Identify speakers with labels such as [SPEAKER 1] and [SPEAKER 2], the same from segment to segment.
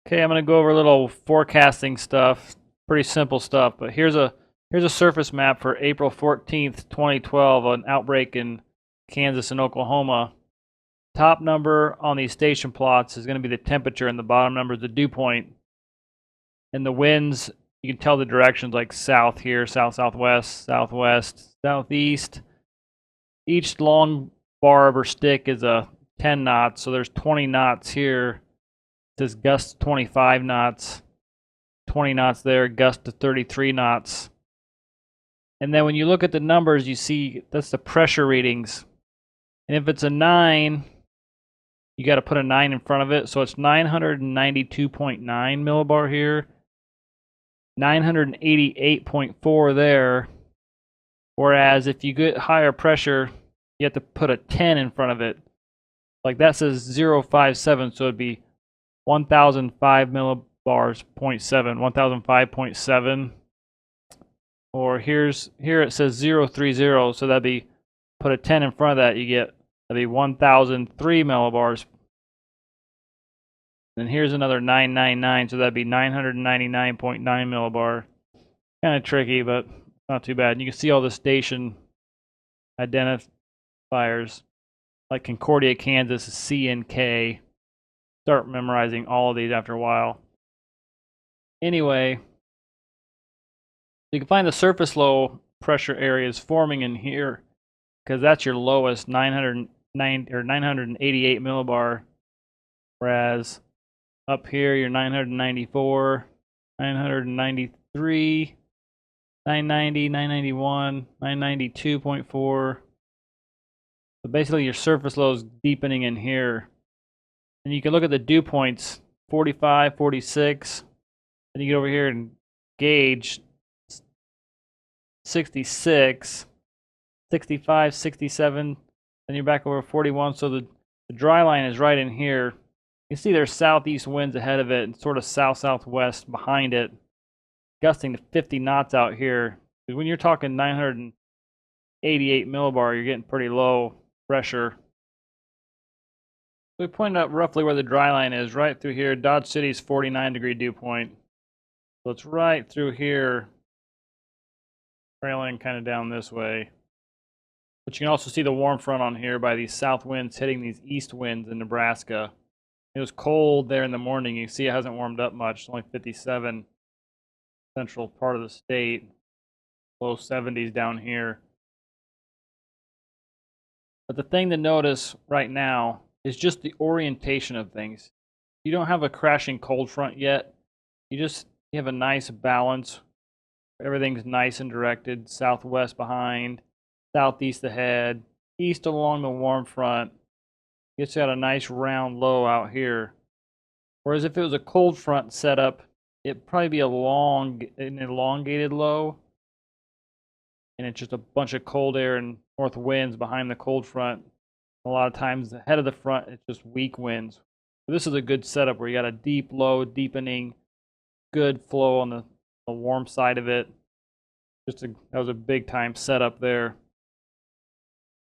[SPEAKER 1] Okay, I'm going to go over a little forecasting stuff. Pretty simple stuff, but here's a surface map for April 14th, 2012, an outbreak in Kansas and Oklahoma. Top number on these station plots is going to be the temperature, and the bottom number is the dew point. And the winds, you can tell the directions like south here, south, southwest, southwest, southeast. Each long barb or stick is a 10 knots, so there's 20 knots here. It says gusts 25 knots, 20 knots there, gust to 33 knots. And then when you look at the numbers, you see that's the pressure readings. And if it's a 9, you got to put a 9 in front of it. So it's 992.9 millibar here, 988.4 there. Whereas if you get higher pressure, you have to put a 10 in front of it. Like that says 057, so it'd be 1005 millibars, 0.7, 1005.7. Or here it says 030, so that'd be, put a 10 in front of that, that'd be 1003 millibars. And here's another 999, so that'd be 999.9 millibar. Kind of tricky, but not too bad. And you can see all the station identifiers, like Concordia, Kansas is C and K. Start memorizing all of these after a while. Anyway, you can find the surface low pressure areas forming in here because that's your lowest 988 millibar, whereas up here you're 994, 993, 990, 991, 992.4. So basically your surface low is deepening in here. And you can look at the dew points, 45, 46. Then you get over here and gauge 66, 65, 67. Then you're back over 41. So the dry line is right in here. You can see there's southeast winds ahead of it and sort of south-southwest behind it, gusting to 50 knots out here. Because when you're talking 988 millibar, you're getting pretty low pressure. We pointed out roughly where the dry line is, right through here. Dodge City's 49-degree dew point. So it's right through here, trailing kind of down this way. But you can also see the warm front on here by these south winds hitting these east winds in Nebraska. It was cold there in the morning. You can see it hasn't warmed up much. It's only 57 central part of the state. Low 70s down here. But the thing to notice right now is just the orientation of things. You don't have a crashing cold front yet. You have a nice balance. Everything's nice and directed. Southwest behind, southeast ahead, east along the warm front. It's got a nice round low out here. Whereas if it was a cold front setup, it'd probably be an elongated low. And it's just a bunch of cold air and north winds behind the cold front. A lot of times ahead of the front, it's just weak winds. So this is a good setup where you got a deep low, deepening, good flow on the warm side of it. That was a big time setup there.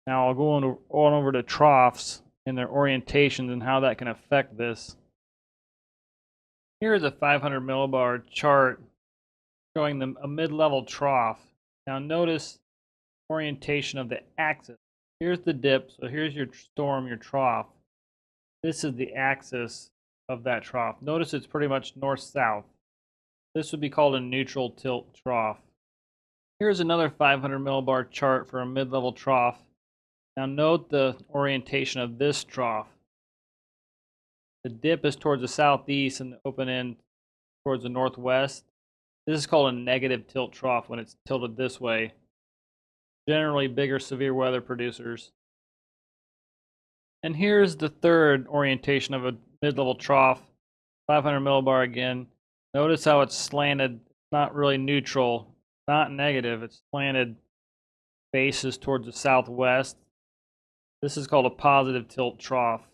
[SPEAKER 1] Now I'll go on over to troughs and their orientations and how that can affect this. Here is a 500 millibar chart showing them a mid-level trough. Now notice orientation of the axis. Here's the dip, so here's your storm, your trough. This is the axis of that trough. Notice it's pretty much north-south. This would be called a neutral tilt trough. Here's another 500 millibar chart for a mid-level trough. Now note the orientation of this trough. The dip is towards the southeast and the open end towards the northwest. This is called a negative tilt trough when it's tilted this way. Generally bigger severe weather producers. And here's the third orientation of a mid-level trough, 500 millibar again. Notice how it's slanted, not really neutral, not negative, it's slanted faces towards the southwest. This is called a positive tilt trough.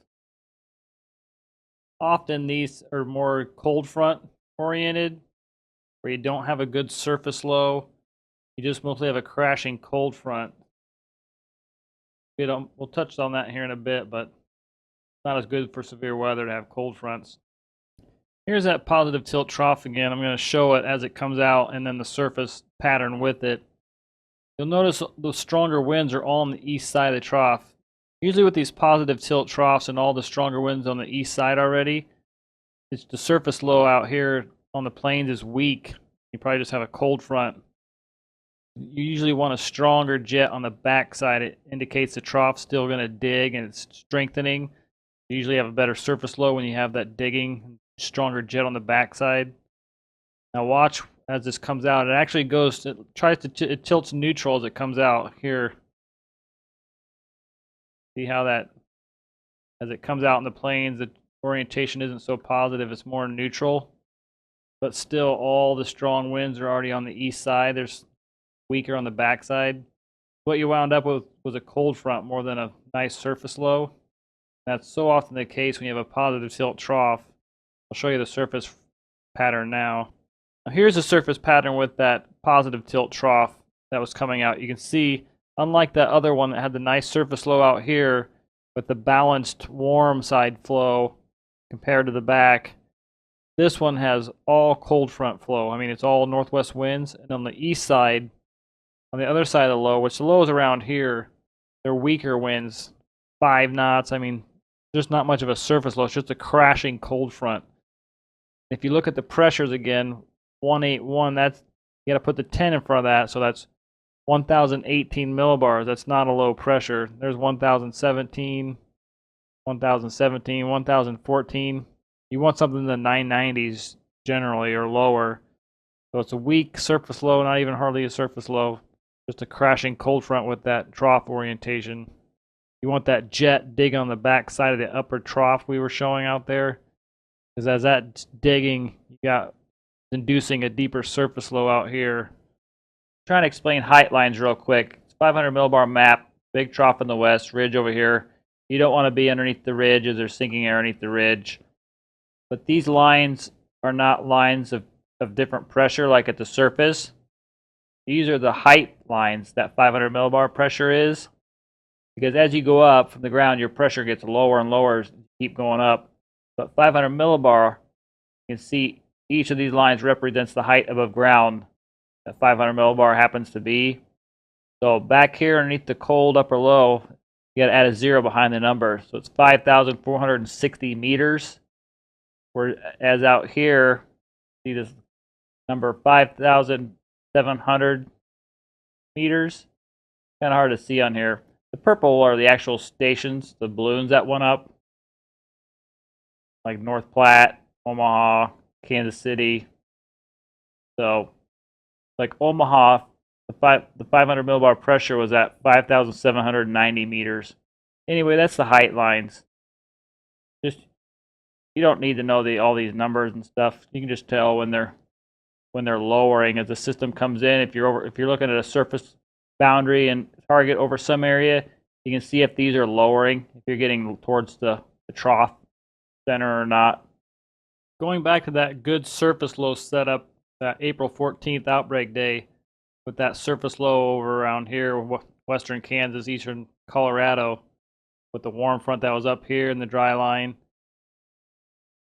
[SPEAKER 1] Often these are more cold front oriented, where you don't have a good surface low. You just mostly have a crashing cold front. We'll touch on that here in a bit, but it's not as good for severe weather to have cold fronts. Here's that positive tilt trough again. I'm going to show it as it comes out and then the surface pattern with it. You'll notice the stronger winds are all on the east side of the trough. Usually with these positive tilt troughs and all the stronger winds on the east side already, it's the surface low out here on the plains is weak. You probably just have a cold front. You usually want a stronger jet on the back side. It indicates the trough's still going to dig and it's strengthening. You usually have a better surface low when you have that digging, stronger jet on the back side. Now watch as this comes out. It actually goes, it tries to, it tilts neutral as it comes out here. See how that, as it comes out in the plains, the orientation isn't so positive, it's more neutral. But still, all the strong winds are already on the east side. There's weaker on the back side. What you wound up with was a cold front more than a nice surface low. That's so often the case when you have a positive tilt trough. I'll show you the surface pattern now. Now here's the surface pattern with that positive tilt trough that was coming out. You can see, unlike that other one that had the nice surface low out here with the balanced warm side flow compared to the back, this one has all cold front flow. I mean, it's all northwest winds. And on the east side, on the other side of the low, which the low is around here, they're weaker winds, 5 knots. I mean, there's not much of a surface low. It's just a crashing cold front. If you look at the pressures again, 181, that's, you got to put the 10 in front of that. So that's 1,018 millibars. That's not a low pressure. There's 1,017, 1,017, 1,014. You want something in the 990s generally or lower. So it's a weak surface low, not even hardly a surface low. Just a crashing cold front with that trough orientation. You want that jet digging on the back side of the upper trough we were showing out there. Because as that digging, you got inducing a deeper surface low out here. Trying to explain height lines real quick. It's 500 millibar map, big trough in the west, ridge over here. You don't want to be underneath the ridge as there's sinking air underneath the ridge. But these lines are not lines of different pressure like at the surface. These are the height lines that 500 millibar pressure is. Because as you go up from the ground, your pressure gets lower and lower as you keep going up. But 500 millibar, you can see each of these lines represents the height above ground that 500 millibar happens to be. So back here underneath the cold upper low, you got to add a 0 behind the number. So it's 5,460 meters. Whereas out here, see this number 5,700 meters. Kind of hard to see on here. The purple are the actual stations, the balloons that went up, like North Platte, Omaha, Kansas City. So, like Omaha, the 500 millibar pressure was at 5,790 meters. Anyway, that's the height lines. Just, you don't need to know all these numbers and stuff. You can just tell when they're lowering as the system comes in. If you're looking at a surface boundary and target over some area, you can see if these are lowering, if you're getting towards the trough center or not. Going back to that good surface low setup, that April 14th outbreak day, with that surface low over around here, western Kansas, eastern Colorado, with the warm front that was up here in the dry line.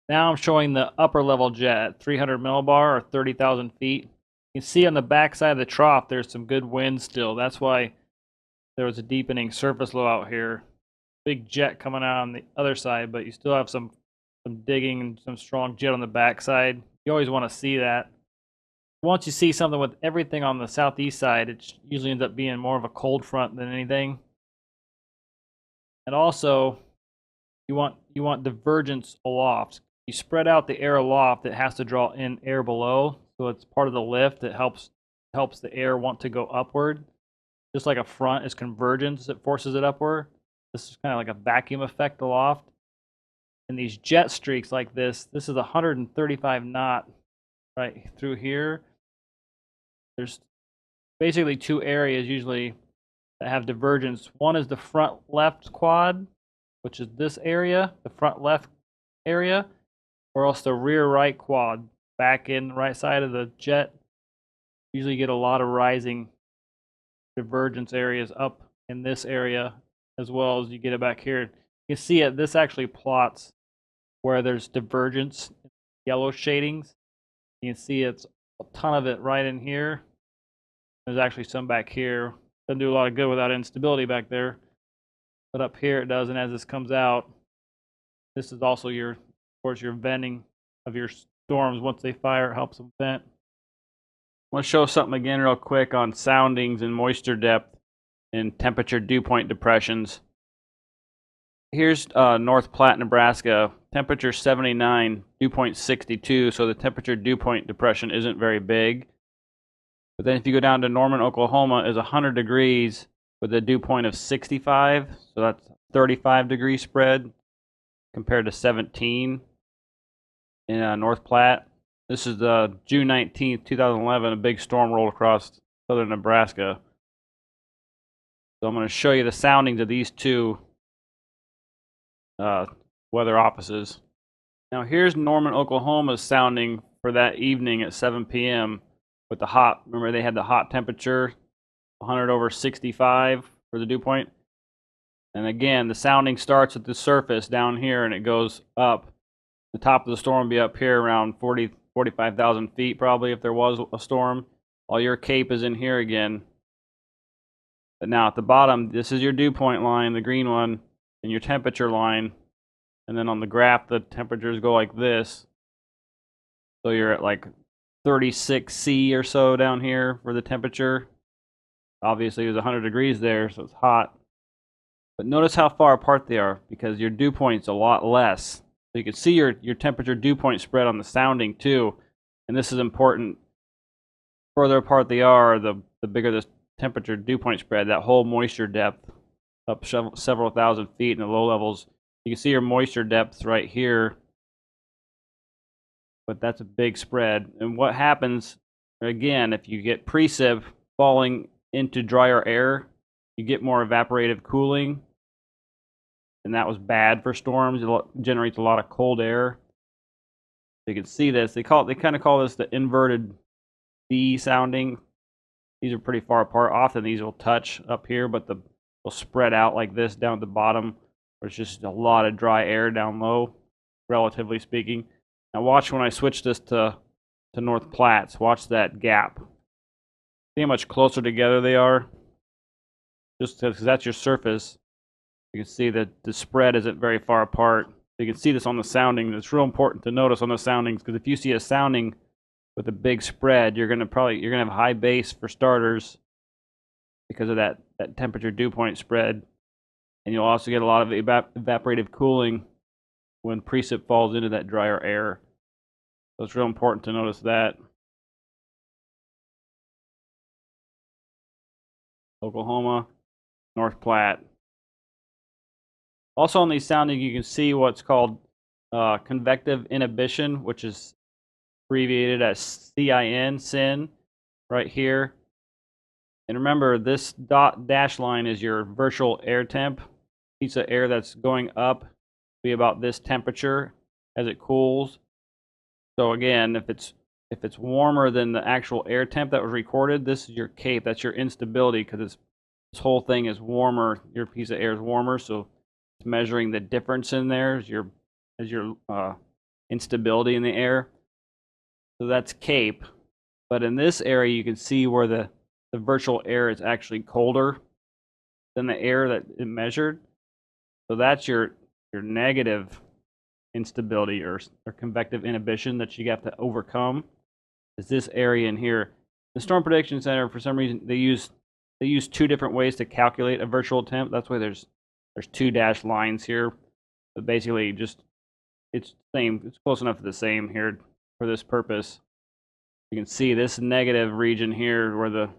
[SPEAKER 1] Now I'm showing the upper level jet at 300 millibar or 30,000 feet. You can see on the back side of the trough there's some good wind still. That's why there was a deepening surface low out here. Big jet coming out on the other side, but you still have some digging and some strong jet on the back side. You always want to see that. Once you see something with everything on the southeast side, it usually ends up being more of a cold front than anything. And also, you want divergence aloft. You spread out the air aloft, it has to draw in air below, so it's part of the lift that helps the air want to go upward. Just like a front is convergence, it forces it upward. This is kind of like a vacuum effect aloft. And these jet streaks like this is 135 knot right through here. There's basically 2 areas usually that have divergence. One is the front left quad, which is this area, the front left area, or else the rear right quad, back in the right side of the jet. Usually get a lot of rising divergence areas up in this area as well as you get it back here. You can see it, this actually plots where there's divergence yellow shadings. You can see it's a ton of it right in here. There's actually some back here. Doesn't do a lot of good without instability back there. But up here it does, and as this comes out, this is also your, of course, your venting of your storms. Once they fire, it helps them vent. I want to show something again real quick on soundings and moisture depth and temperature dew point depressions. Here's North Platte, Nebraska. Temperature 79, dew point 62, so the temperature dew point depression isn't very big. But then if you go down to Norman, Oklahoma, is 100 degrees with a dew point of 65, so that's 35-degree spread compared to 17 in North Platte. This is June 19th, 2011. A big storm rolled across southern Nebraska. So I'm going to show you the soundings of these two weather offices. Now here's Norman, Oklahoma's sounding for that evening at 7 p.m. with the hot. Remember they had the hot temperature, 100 over 65 for the dew point. And again, the sounding starts at the surface down here and it goes up. The top of the storm will be up here around 45,000 feet probably if there was a storm. All your CAPE is in here again. But now at the bottom, this is your dew point line, the green one, and your temperature line. And then on the graph, the temperatures go like this. So you're at like 36 C or so down here for the temperature. Obviously, there's 100 degrees there, so it's hot. But notice how far apart they are because your dew point's a lot less. So you can see your temperature dew point spread on the sounding too. And this is important. Further apart they are, the bigger the temperature dew point spread, that whole moisture depth up several thousand feet in the low levels. You can see your moisture depth right here. But that's a big spread. And what happens, again, if you get precip falling into drier air, you get more evaporative cooling. And that was bad for storms. It generates a lot of cold air. You can see this. They kind of call this the inverted V sounding. These are pretty far apart. Often these will touch up here, but they'll spread out like this down at the bottom. Where it's just a lot of dry air down low, relatively speaking. Now watch when I switch this to North Platte. Watch that gap. See how much closer together they are? Just because that's your surface. You can see that the spread isn't very far apart. You can see this on the sounding. It's real important to notice on the soundings because if you see a sounding with a big spread, you're gonna have a high base for starters because of that temperature dew point spread, and you'll also get a lot of evaporative cooling when precip falls into that drier air. So it's real important to notice that. Oklahoma, North Platte. Also on these soundings, you can see what's called convective inhibition, which is abbreviated as CIN, right here. And remember, this dash line is your virtual air temp. Piece of air that's going up be about this temperature as it cools. So again, if it's warmer than the actual air temp that was recorded, this is your CAPE. That's your instability because this whole thing is warmer. Your piece of air is warmer, so it's measuring the difference in there as your instability in the air. So that's CAPE. But in this area, you can see where the virtual air is actually colder than the air that it measured. So that's your negative instability or convective inhibition that you have to overcome. Is this area in here? The Storm Prediction Center, for some reason, they use two different ways to calculate a virtual temp. That's why there's two dashed lines here. But basically, it's same. It's close enough to the same here for this purpose. You can see this negative region here where the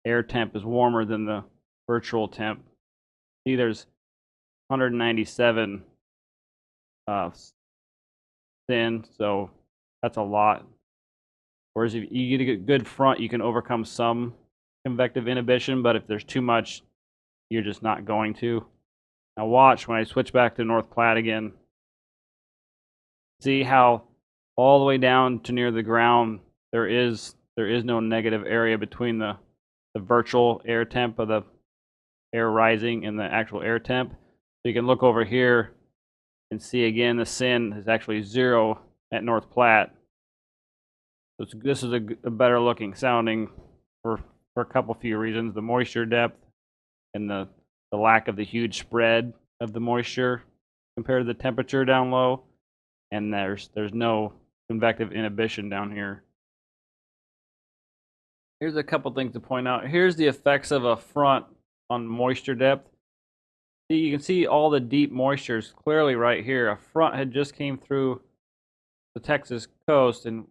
[SPEAKER 1] air temp is warmer than the virtual temp. See, there's 197 thin, so that's a lot. Whereas if you get a good front, you can overcome some convective inhibition, but if there's too much, you're just not going to. Now watch when I switch back to North Platte again. See how all the way down to near the ground there is no negative area between the virtual air temp of the air rising and the actual air temp. So you can look over here and see again the SIN is actually 0 at North Platte. So this is a better looking sounding for a couple few reasons: the moisture depth and the lack of the huge spread of the moisture compared to the temperature down low, and there's no convective inhibition down here. Here's a couple things to point out. Here's the effects of a front on moisture depth. See, you can see all the deep moistures clearly right here. A front had just came through the Texas coast, and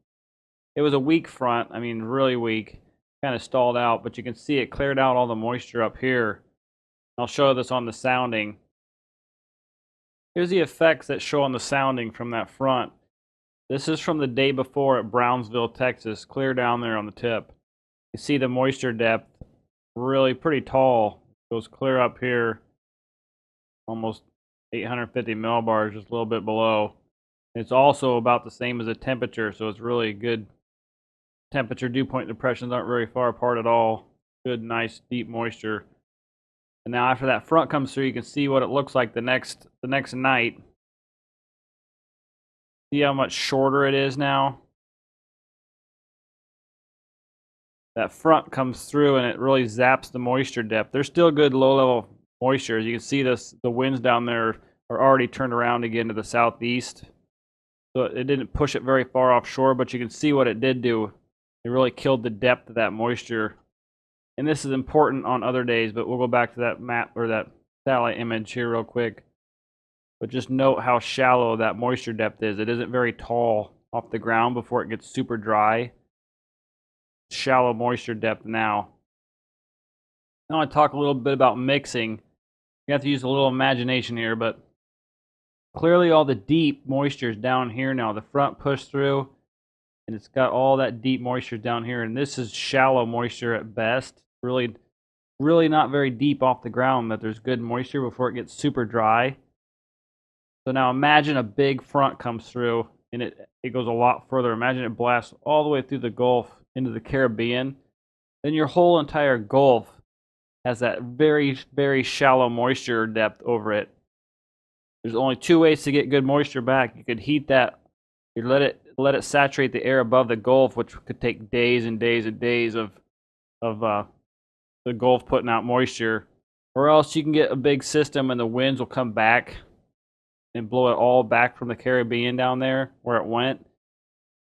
[SPEAKER 1] it was a weak front. I mean, really weak. Kind of stalled out, but you can see it cleared out all the moisture up here. I'll show this on the sounding. Here's the effects that show on the sounding from that front. This is from the day before at Brownsville, Texas, clear down there on the tip. You see the moisture depth really pretty tall. It goes clear up here, almost 850 millibars, just a little bit below. It's also about the same as the temperature, so it's really good. Temperature dew point depressions aren't very far apart at all. Good, nice, deep moisture. And now after that front comes through, you can see what it looks like the next night. See how much shorter it is now? That front comes through and it really zaps the moisture depth. There's still good low-level moisture. As you can see, the winds down there are already turned around again to the southeast. So it didn't push it very far offshore, but you can see what it did do. It really killed the depth of that moisture. And this is important on other days, but we'll go back to that map or that satellite image here real quick. But just note how shallow that moisture depth is. It isn't very tall off the ground before it gets super dry. Shallow moisture depth now. I want to talk a little bit about mixing. You have to use a little imagination here, but clearly all the deep moisture is down here now. The front pushed through, and it's got all that deep moisture down here, and this is shallow moisture at best. Really not very deep off the ground, that there's good moisture before it gets super dry. So now imagine a big front comes through, and it goes a lot further. Imagine it blasts all the way through the Gulf into the Caribbean. Then your whole entire Gulf has that very, very shallow moisture depth over it. There's only two ways to get good moisture back. You could heat that. You let it saturate the air above the Gulf, which could take days and days and days of the Gulf putting out moisture. Or else you can get a big system and the winds will come back and blow it all back from the Caribbean down there where it went.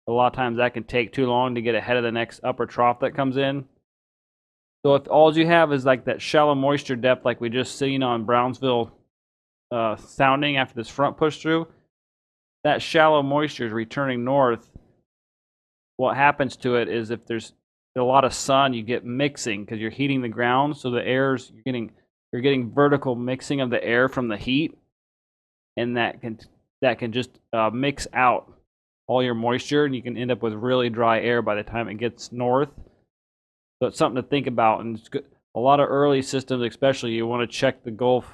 [SPEAKER 1] A lot of times that can take too long to get ahead of the next upper trough that comes in. So if all you have is like that shallow moisture depth like we just seen on Brownsville sounding after this front push through, that shallow moisture is returning north. What happens to it is if there's a lot of sun, you get mixing because you're heating the ground. So the air's you're getting vertical mixing of the air from the heat, and that can just mix out all your moisture, and you can end up with really dry air by the time it gets north. So it's something to think about, and it's good. A lot of early systems, especially, you want to check the Gulf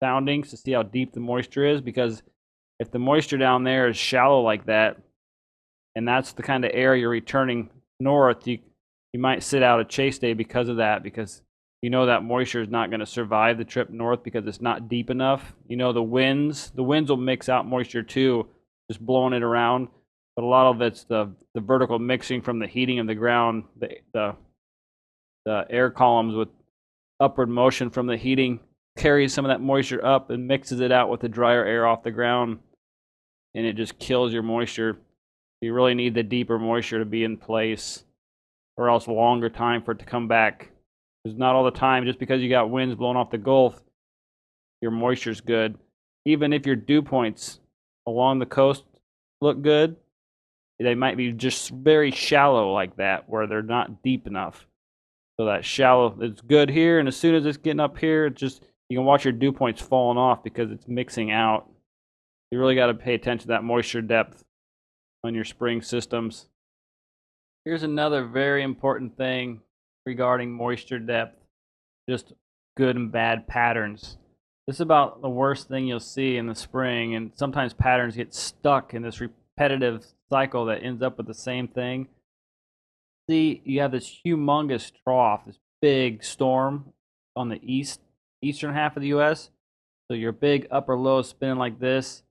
[SPEAKER 1] soundings to see how deep the moisture is, because if the moisture down there is shallow like that, and that's the kind of air you're returning north, you might sit out a chase day because of that, because you know that moisture is not going to survive the trip north because it's not deep enough. You know, the winds will mix out moisture too, just blowing it around. But a lot of it's the vertical mixing from the heating of the ground, the air columns with upward motion from the heating carries some of that moisture up and mixes it out with the drier air off the ground, and it just kills your moisture. You really need the deeper moisture to be in place, or else a longer time for it to come back. Because not all the time, just because you got winds blowing off the Gulf, your moisture's good. Even if your dew points along the coast look good, they might be just very shallow like that, where they're not deep enough. So that shallow, it's good here, and as soon as it's getting up here, you can watch your dew points falling off because it's mixing out. You really got to pay attention to that moisture depth on your spring systems. Here's another very important thing regarding moisture depth, just good and bad patterns. This is about the worst thing you'll see in the spring, and sometimes patterns get stuck in this repetitive cycle that ends up with the same thing. See, you have this humongous trough, this big storm on the eastern half of the U.S. So your big upper low is spinning like this.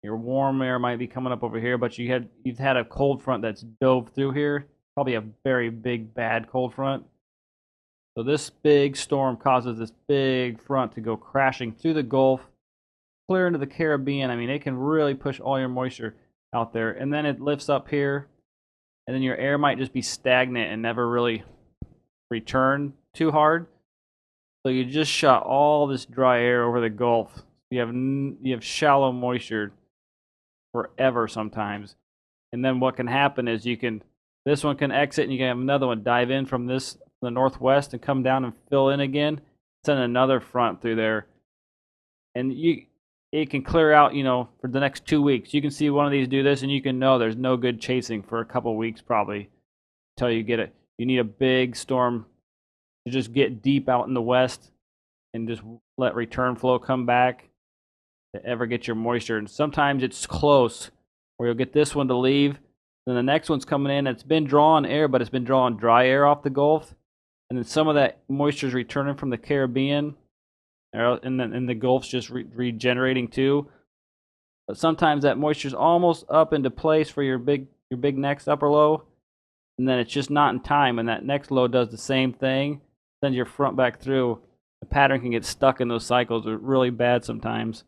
[SPEAKER 1] Your warm air might be coming up over here, but you've had a cold front that's dove through here. Probably a very big bad cold front. So this big storm causes this big front to go crashing through the Gulf, clear into the Caribbean. I mean, it can really push all your moisture out there, and then it lifts up here, and then your air might just be stagnant and never really return too hard. So you just shot all this dry air over the Gulf. You have shallow moisture forever sometimes, and then what can happen is this one can exit, and you can have another one dive in from the northwest and come down and fill in again, send another front through there, and it can clear out, for the next 2 weeks. You can see one of these do this, and you can know there's no good chasing for a couple of weeks probably until you get it. You need a big storm to just get deep out in the west and just let return flow come back to ever get your moisture. And sometimes it's close where you'll get this one to leave, then the next one's coming in. It's been drawing air, but it's been drawing dry air off the Gulf, and then some of that moisture is returning from the Caribbean, and then the Gulf's just regenerating too. But sometimes that moisture is almost up into place for your big next upper low, and then it's just not in time, and that next low does the same thing, sends your front back through. The pattern can get stuck in those cycles. They're really bad sometimes.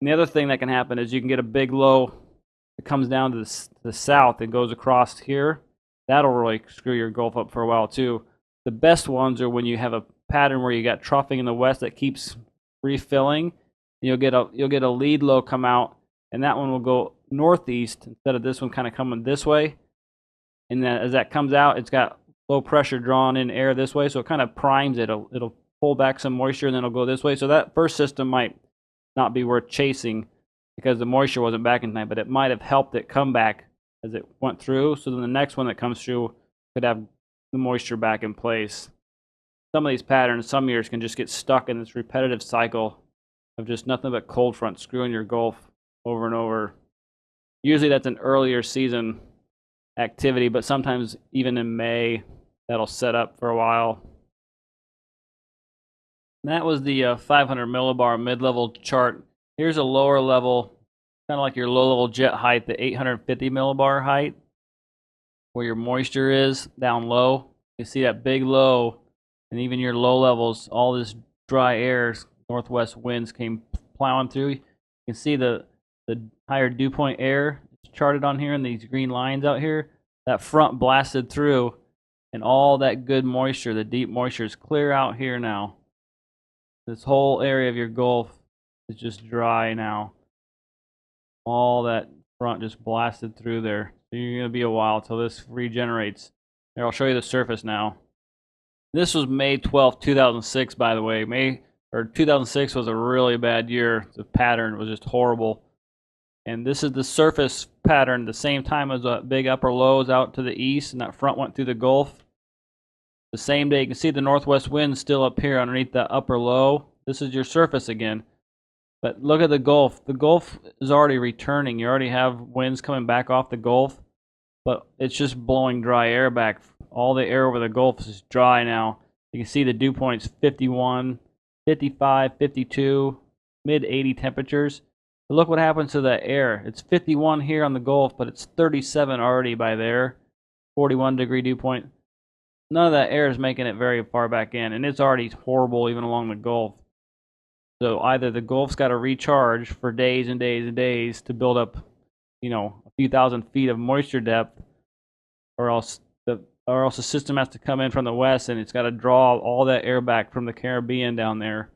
[SPEAKER 1] And the other thing that can happen is you can get a big low that comes down to the south and goes across here. That'll really screw your Gulf up for a while too. The best ones are when you have a pattern where you got troughing in the west that keeps refilling. You'll get a lead low come out, and that one will go northeast instead of this one kind of coming this way. And then as that comes out, it's got low pressure drawn in air this way, so it kind of primes it. It'll pull back some moisture, and then it'll go this way. So that first system might not be worth chasing because the moisture wasn't back in time, but it might have helped it come back as it went through. So then the next one that comes through could have the moisture back in place. Some of these patterns, some years, can just get stuck in this repetitive cycle of just nothing but cold front screwing your Gulf over and over. Usually that's an earlier season activity, but sometimes even in May, that'll set up for a while. And that was the 500 millibar mid-level chart. Here's a lower level, kind of like your low-level jet height, the 850 millibar height, where your moisture is down low. You see that big low, and even your low levels, all this dry air, northwest winds came plowing through. You can see the higher dew point air charted on here, and these green lines out here. That front blasted through, and all that good moisture, the deep moisture, is clear out here now. This whole area of your Gulf is just dry now. All that front just blasted through there. So you're going to be a while till this regenerates. Here, I'll show you the surface now. This was May 12th, 2006, by the way. 2006 was a really bad year. The pattern was just horrible. And this is the surface pattern, the same time as the big upper lows out to the east, and that front went through the Gulf. The same day, you can see the northwest wind still up here underneath that upper low. This is your surface again. But look at the Gulf. The Gulf is already returning. You already have winds coming back off the Gulf, but it's just blowing dry air back. All the air over the Gulf is dry now. You can see the dew points 51, 55, 52, mid 80 temperatures. But look what happens to that air. It's 51 here on the Gulf, but it's 37 already by there. 41 degree dew point. None of that air is making it very far back in, and it's already horrible even along the Gulf. So either the Gulf's got to recharge for days and days and days to build up, a few thousand feet of moisture depth, or else the system has to come in from the west, and it's got to draw all that air back from the Caribbean down there.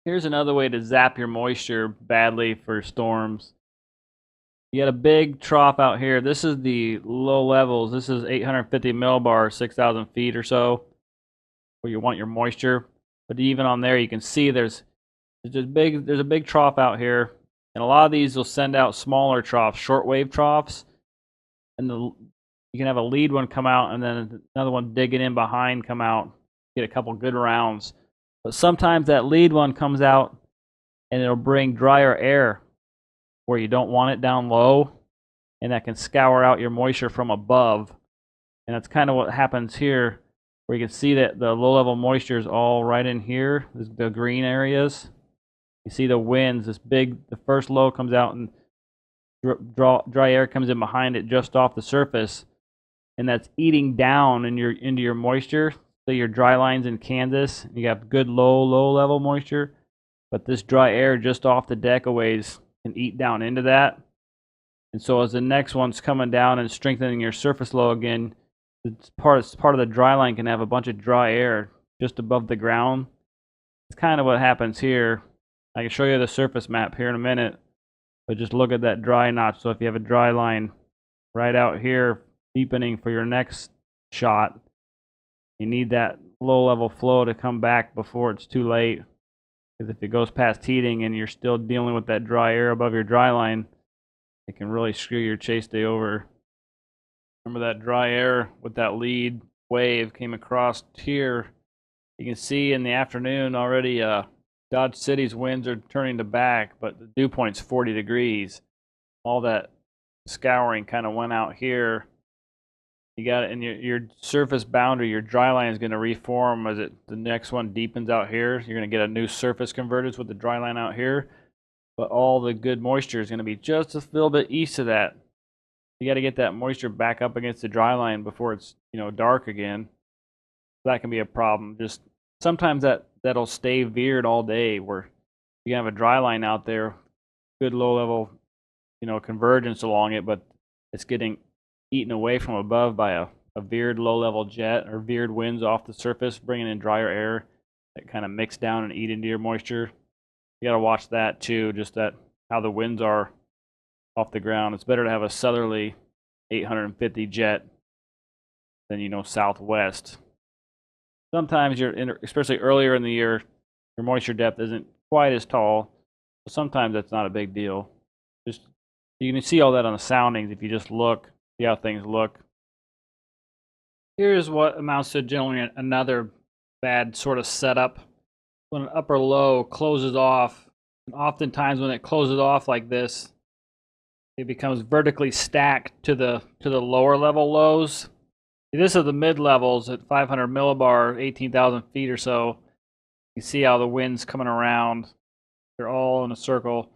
[SPEAKER 1] Here's another way to zap your moisture badly for storms. You got a big trough out here. This is the low levels. This is 850 millibar, 6,000 feet or so, where you want your moisture. But even on there, you can see there's a big trough out here, and a lot of these will send out smaller troughs, shortwave troughs, and you can have a lead one come out, and then another one digging in behind come out, get a couple good rounds. But sometimes that lead one comes out, and it'll bring drier air where you don't want it down low, and that can scour out your moisture from above. And that's kind of what happens here, where you can see that the low-level moisture is all right in here, the green areas. You see the winds, this big, the first low comes out and dry air comes in behind it just off the surface, and that's eating down into your moisture. So your dry lines in Kansas, you got good low level moisture, but this dry air just off the deck a ways can eat down into that. And so as the next one's coming down and strengthening your surface low again, it's part of the dry line can have a bunch of dry air just above the ground. It's kind of what happens here. I can show you the surface map here in a minute, but just look at that dry notch. So if you have a dry line right out here deepening for your next shot, you need that low level flow to come back before it's too late. Because if it goes past heating and you're still dealing with that dry air above your dry line, it can really screw your chase day over. Remember that dry air with that lead wave came across here. You can see in the afternoon already Dodge City's winds are turning to back, but the dew point's 40 degrees. All that scouring kind of went out here. You got it in your surface boundary. Your dry line is going to reform as the next one deepens out here. You're going to get a new surface convergence with the dry line out here, but all the good moisture is going to be just a little bit east of that. You got to get that moisture back up against the dry line before it's dark again. That can be a problem. Just sometimes that'll stay veered all day, where you can have a dry line out there, good low level convergence along it, but it's getting eaten away from above by a veered low level jet or veered winds off the surface, bringing in drier air that kind of mix down and eat into your moisture. You got to watch that too, just that how the winds are off the ground. It's better to have a southerly 850 jet than southwest. Sometimes especially earlier in the year, your moisture depth isn't quite as tall, but sometimes that's not a big deal. Just you can see all that on the soundings if you just look. See how things look. Here's what amounts to generally another bad sort of setup. When an upper low closes off, and oftentimes when it closes off like this, it becomes vertically stacked to the lower level lows. This is the mid levels at 500 millibar, 18,000 feet or so. You see how the wind's coming around. They're all in a circle.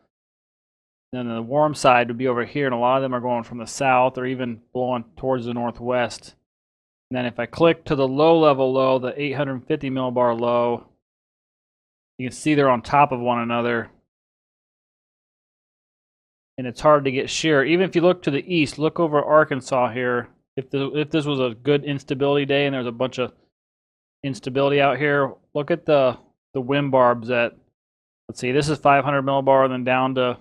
[SPEAKER 1] Then the warm side would be over here, and a lot of them are going from the south or even blowing towards the northwest. And then if I click to the low level low, the 850 millibar low, you can see they're on top of one another. And it's hard to get shear. Even if you look to the east, look over Arkansas here. If this was a good instability day and there's a bunch of instability out here, look at the wind barbs at, let's see, this is 500 millibar and then down to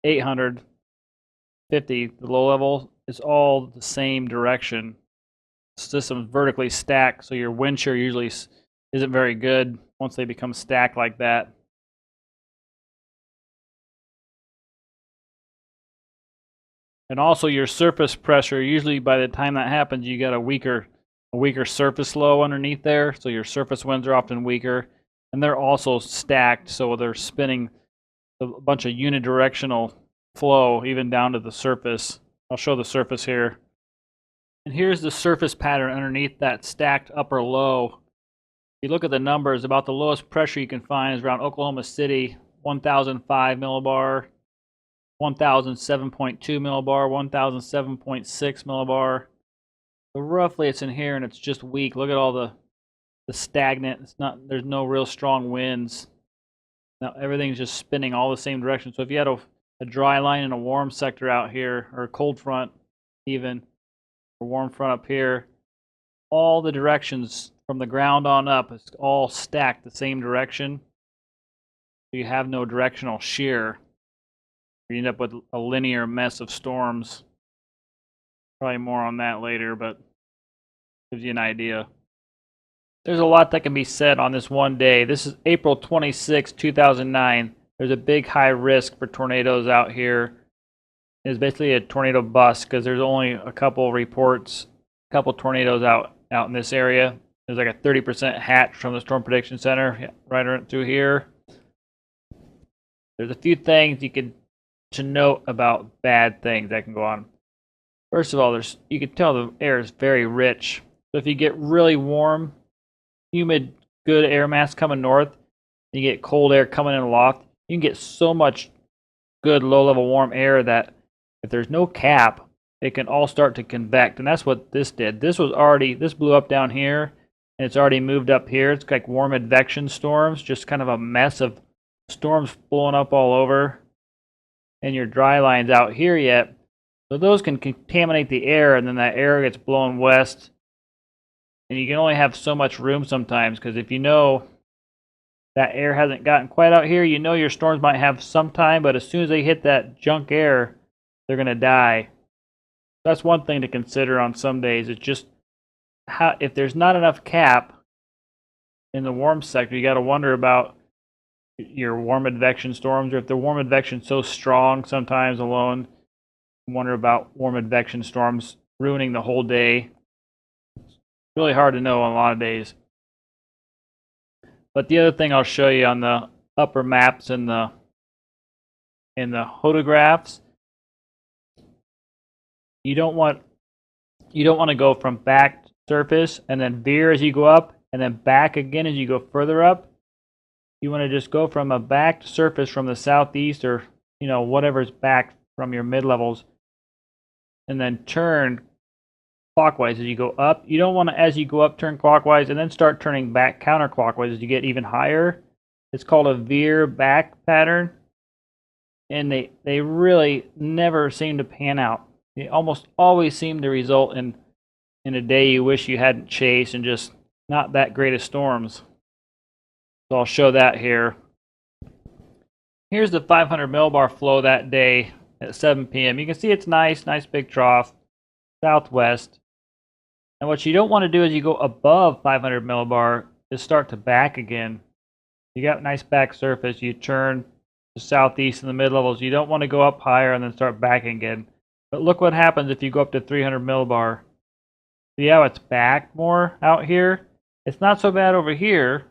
[SPEAKER 1] 850, the low level is all the same direction. The system's vertically stacked, so your wind shear usually isn't very good once they become stacked like that. And also your surface pressure, usually by the time that happens, you got a weaker surface low underneath there, so your surface winds are often weaker. And they're also stacked, so they're spinning a bunch of unidirectional flow even down to the surface. I'll show the surface here. And here's the surface pattern underneath that stacked upper low. If you look at the numbers, about the lowest pressure you can find is around Oklahoma City, 1,005 millibar, 1,007.2 millibar, 1,007.6 millibar. So roughly it's in here and it's just weak. Look at all the stagnant. There's no real strong winds. Now everything's just spinning all the same direction. So if you had a dry line and a warm sector out here, or a cold front even, or warm front up here, all the directions from the ground on up is all stacked the same direction. So you have no directional shear. You end up with a linear mess of storms. Probably more on that later, but gives you an idea. There's a lot that can be said on this one day. This is April 26, 2009. There's a big high risk for tornadoes out here. It's basically a tornado bust because there's only a couple reports, a couple tornadoes out in this area. There's like a 30% hatch from the Storm Prediction Center right through here. There's a few things to note about bad things that can go on. First of all, you can tell the air is very rich. So if you get really warm, humid, good air mass coming north, you get cold air coming in aloft, you can get so much good low-level warm air that if there's no cap, it can all start to convect. And that's what this did. This blew up down here, and it's already moved up here. It's like warm advection storms, just kind of a mess of storms blowing up all over. And your dry line's out here yet. So those can contaminate the air, and then that air gets blown west. And you can only have so much room sometimes, because if you know that air hasn't gotten quite out here, you know your storms might have some time, but as soon as they hit that junk air, they're going to die. That's one thing to consider on some days. It's just how, if there's not enough cap in the warm sector, you got to wonder about your warm advection storms, or if the warm advection so strong sometimes alone, wonder about warm advection storms ruining the whole day. It's really hard to know on a lot of days. But the other thing I'll show you on the upper maps in the hodographs, you don't want to go from back surface and then veer as you go up and then back again as you go further up. You want to just go from a back surface from the southeast, or whatever's back from your mid-levels, and then turn clockwise as you go up. You don't want to, as you go up, turn clockwise and then start turning back counterclockwise as you get even higher. It's called a veer back pattern, and they really never seem to pan out. They almost always seem to result in a day you wish you hadn't chased, and just not that great of storms. So I'll show that here. Here's the 500 millibar flow that day at 7 p.m. You can see it's nice big trough, southwest. And what you don't want to do as you go above 500 millibar is start to back again. You got nice back surface, you turn to southeast in the mid-levels. You don't want to go up higher and then start backing again. But look what happens if you go up to 300 millibar. See how it's back more out here? It's not so bad over here,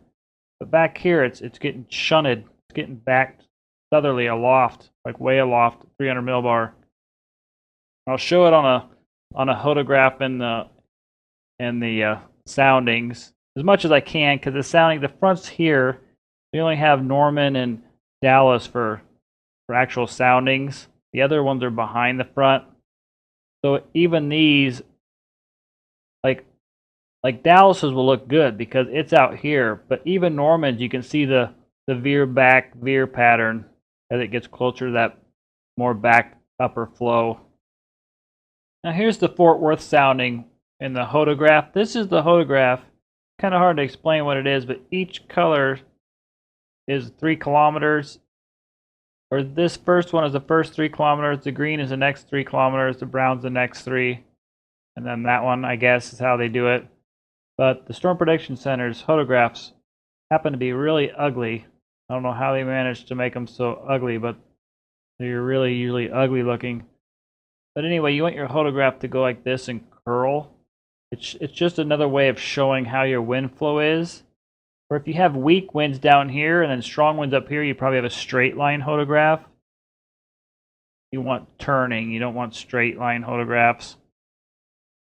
[SPEAKER 1] but back here it's getting shunted. It's getting backed southerly aloft, like way aloft, 300 millibar. I'll show it on a hodograph in the soundings as much as I can, because the fronts here, we only have Norman and Dallas for actual soundings. The other ones are behind the front. So even these, like Dallas's will look good because it's out here, but even Norman's, you can see the veer back, veer pattern as it gets closer to that more back upper flow. Now here's the Fort Worth sounding in the hodograph. This is the hodograph. Kind of hard to explain what it is, but each color is 3 kilometers. Or this first one is the first 3 kilometers, the green is the next 3 kilometers, the brown's the next 3. And then that one, I guess, is how they do it. But the Storm Prediction Center's hodographs happen to be really ugly. I don't know how they managed to make them so ugly, but they're really usually ugly looking. But anyway, you want your hodograph to go like this and curl. It's just another way of showing how your wind flow is. Or if you have weak winds down here and then strong winds up here, you probably have a straight line hodograph. You want turning, you don't want straight line hodographs.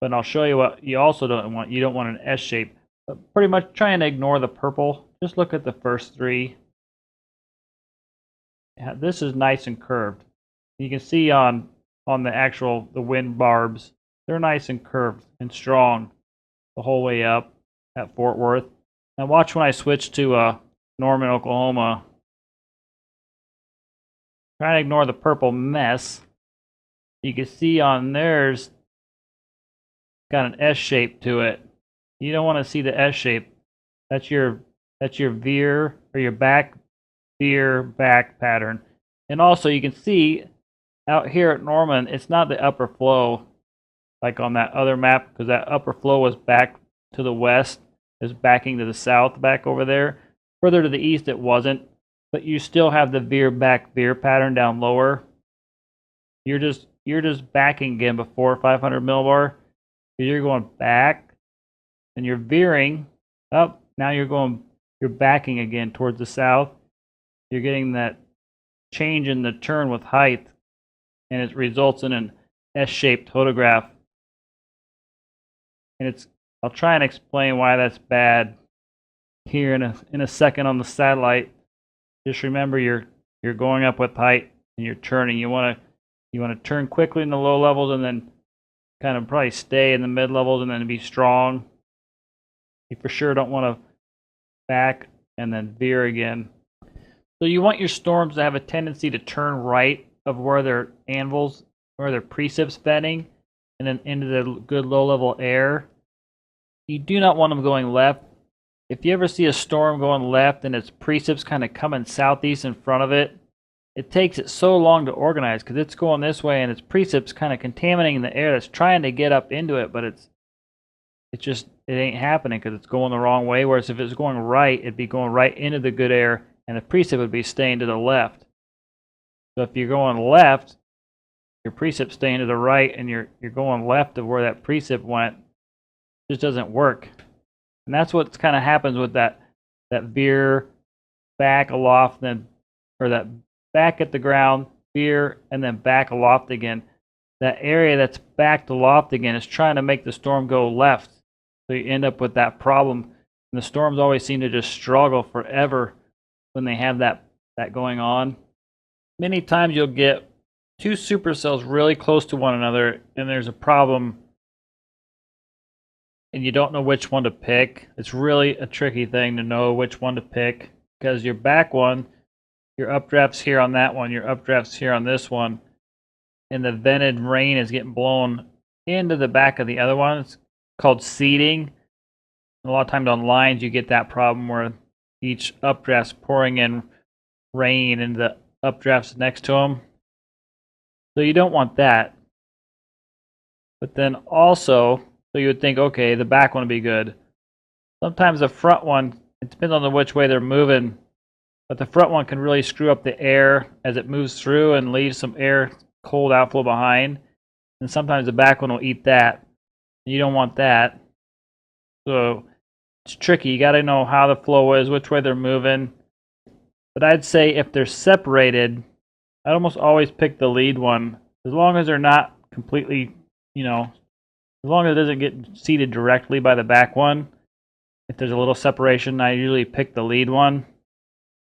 [SPEAKER 1] But I'll show you what you also don't want. You don't want an S shape. But pretty much trying to ignore the purple. Just look at the first 3. Yeah, this is nice and curved. You can see on the wind barbs, they're nice and curved and strong the whole way up at Fort Worth. Now watch when I switch to Norman, Oklahoma. Trying to ignore the purple mess. You can see on theirs, got an S shape to it. You don't want to see the S shape. That's your veer or your back veer back pattern. And also you can see out here at Norman, it's not the upper flow like on that other map, because that upper flow was back to the west, is backing to the south back over there. Further to the east it wasn't, but you still have the veer back veer pattern down lower. You're just backing again before 500 millibar. You're going back and you're veering up. Now you're backing again towards the south. You're getting that change in the turn with height, and it results in an S-shaped hodograph. And I'll try and explain why that's bad. here in a second on the satellite. Just remember you're going up with height and you're turning. You want to turn quickly in the low levels and then kind of probably stay in the mid levels and then be strong. You for sure don't want to back and then veer again. So you want your storms to have a tendency to turn right of where their anvils, where their precip's bedding, and then into the good low level air. You do not want them going left. If you ever see a storm going left and its precip's kind of coming southeast in front of it, it takes it so long to organize because it's going this way and its precip's kind of contaminating the air that's trying to get up into it, but it ain't happening because it's going the wrong way. Whereas if it's going right, it'd be going right into the good air and the precip would be staying to the left. So if you're going left, your precip's staying to the right and you're going left of where that precip went, it just doesn't work. And that's what kind of happens with that veer back aloft, then or that back at the ground, veer, and then back aloft again. That area that's backed aloft again is trying to make the storm go left. So you end up with that problem. And the storms always seem to just struggle forever when they have that going on. Many times you'll get two supercells really close to one another and there's a problem and you don't know which one to pick. It's really a tricky thing to know which one to pick because your back one, your updraft's here on that one, your updraft's here on this one, and the vented rain is getting blown into the back of the other one. It's called seeding. A lot of times on lines you get that problem where each updraft's pouring in rain and the updrafts next to them. So you don't want that. But then also, so you would think, okay, the back one would be good. Sometimes the front one, it depends on which way they're moving, but the front one can really screw up the air as it moves through and leave some air, cold outflow behind. And sometimes the back one will eat that. You don't want that. So it's tricky. You got to know how the flow is, which way they're moving. But I'd say if they're separated, I'd almost always pick the lead one. As long as they're not completely, as long as it doesn't get seated directly by the back one. If there's a little separation, I usually pick the lead one.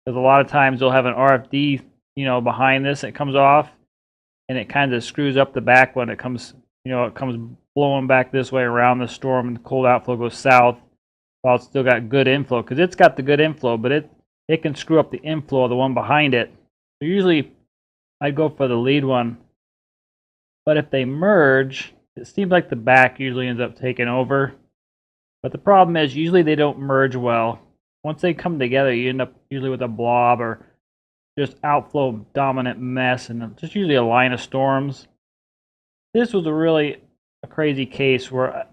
[SPEAKER 1] Because a lot of times they'll have an RFD, behind this that comes off. And it kind of screws up the back one. It comes, it comes blowing back this way around the storm and the cold outflow goes south while it's still got good inflow. Because it's got the good inflow, but it can screw up the inflow of the one behind it. So usually I'd go for the lead one. But if they merge, it seems like the back usually ends up taking over. But the problem is usually they don't merge well. Once they come together, you end up usually with a blob or just outflow dominant mess and just usually a line of storms. This was a crazy case where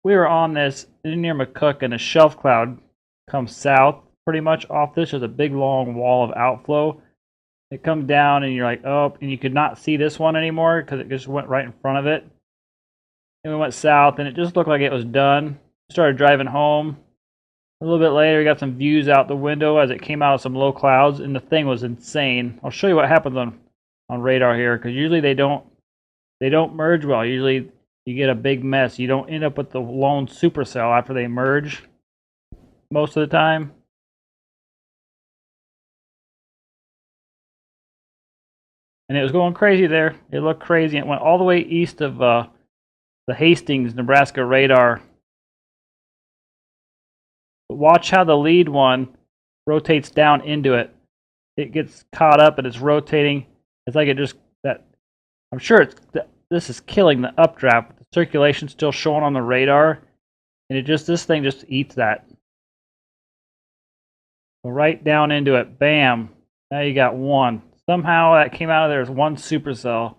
[SPEAKER 1] we were on this near McCook and a shelf cloud comes south pretty much off this. There's a big long wall of outflow. It comes down and you're like, oh, and you could not see this one anymore because it just went right in front of it. And we went south and it just looked like it was done. Started driving home. A little bit later, we got some views out the window as it came out of some low clouds, and the thing was insane. I'll show you what happens on radar here, because usually they don't merge well. Usually you get a big mess. You don't end up with the lone supercell after they merge most of the time. And it was going crazy there. It looked crazy. It went all the way east of the Hastings, Nebraska radar. But watch how the lead one rotates down into it. It gets caught up and it's rotating. It's like I'm sure this is killing the updraft. The circulation's still showing on the radar. And this thing just eats that. So right down into it. Bam. Now you got one. Somehow that came out of there as one supercell.